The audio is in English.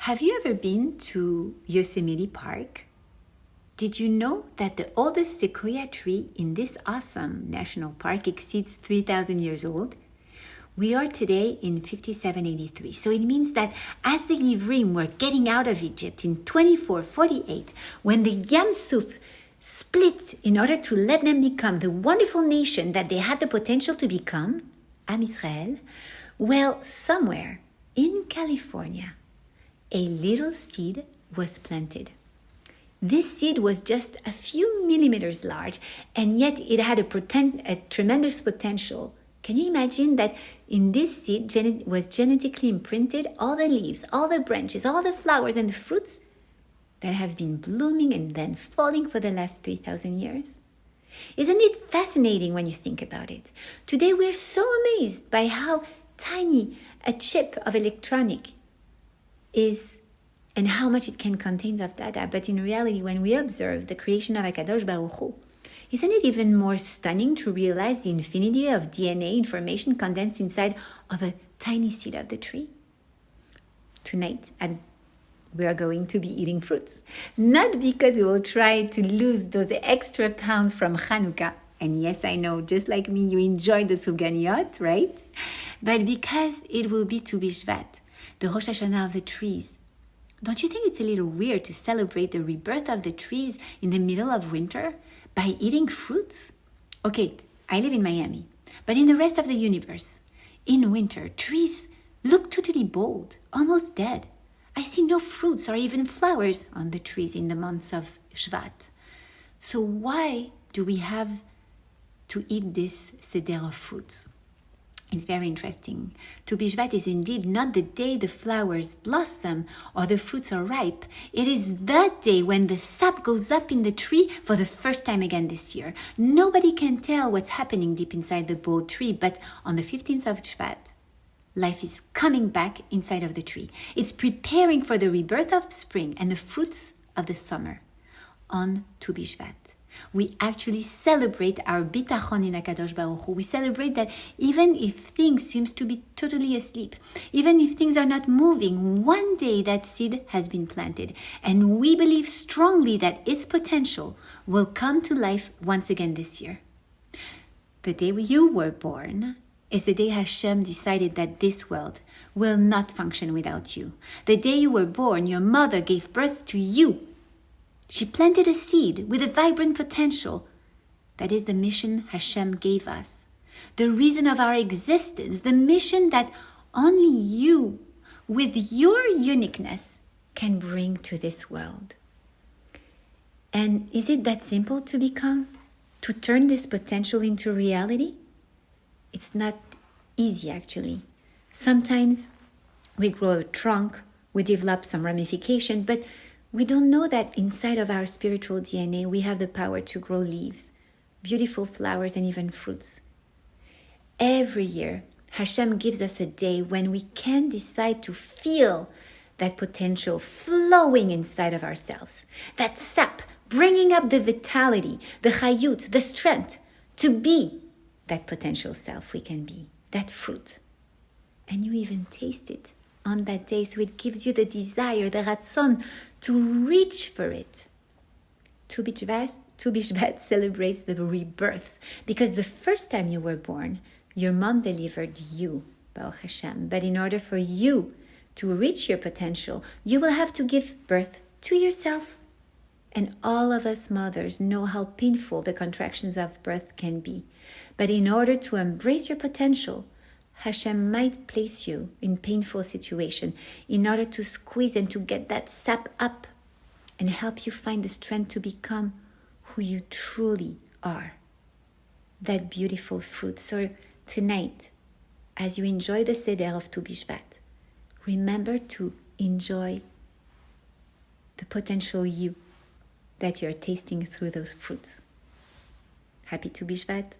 Have you ever been to Yosemite Park? Did you know that the oldest sequoia tree in this awesome national park exceeds 3,000 years old? We are today in 5783, so it means that as the Ivrim were getting out of Egypt in 2448, when the Yam Suf split in order to let them become the wonderful nation that they had the potential to become, Am Israel, well, somewhere in California, a little seed was planted. This seed was just a few millimeters large, and yet it had a tremendous potential. Can you imagine that in this seed was genetically imprinted all the leaves, all the branches, all the flowers and the fruits that have been blooming and then falling for the last 3,000 years? Isn't it fascinating when you think about it? Today we're so amazed by how tiny a chip of electronic is and how much it can contain of data. But in reality, when we observe the creation of HaKadosh Baruch Hu, isn't it even more stunning to realize the infinity of DNA information condensed inside of a tiny seed of the tree? Tonight, we are going to be eating fruits. Not because we will try to lose those extra pounds from Hanukkah. And yes, I know, just like me, you enjoy the suganiyot, right? But because it will be Tu Bishvat, the Rosh Hashanah of the trees. Don't you think it's a little weird to celebrate the rebirth of the trees in the middle of winter by eating fruits? Okay, I live in Miami, but in the rest of the universe, in winter, trees look totally bald, almost dead. I see no fruits or even flowers on the trees in the months of Shvat. So why do we have to eat this seder of fruits? It's very interesting. Tu Bishvat is indeed not the day the flowers blossom or the fruits are ripe. It is the day when the sap goes up in the tree for the first time again this year. Nobody can tell what's happening deep inside the bold tree, but on the 15th of Shvat, life is coming back inside of the tree. It's preparing for the rebirth of spring and the fruits of the summer on Tu Bishvat. We actually celebrate our bitachon in HaKadosh Baruch Hu. We celebrate that even if things seems to be totally asleep, even if things are not moving, one day that seed has been planted. And we believe strongly that its potential will come to life once again this year. The day you were born is the day Hashem decided that this world will not function without you. The day you were born, your mother gave birth to you. She planted a seed with a vibrant potential. That is the mission Hashem gave us. The reason of our existence, the mission that only you, with your uniqueness, can bring to this world. And is it that simple to become? To turn this potential into reality? It's not easy, actually. Sometimes we grow a trunk, we develop some ramification, but we don't know that inside of our spiritual DNA, we have the power to grow leaves, beautiful flowers, and even fruits. Every year, Hashem gives us a day when we can decide to feel that potential flowing inside of ourselves, that sap bringing up the vitality, the chayut, the strength to be that potential self we can be, that fruit. And you even taste it on that day, so it gives you the desire, the ratzon, to reach for it. Tu Bishvat celebrates the rebirth, because the first time you were born, your mom delivered you, Baruch Hashem. But in order for you to reach your potential, you will have to give birth to yourself. And all of us mothers know how painful the contractions of birth can be. But in order to embrace your potential, Hashem might place you in painful situation in order to squeeze and to get that sap up and help you find the strength to become who you truly are. That beautiful fruit. So tonight, as you enjoy the Seder of Tu Bishvat, remember to enjoy the potential you that you're tasting through those fruits. Happy Tu Bishvat.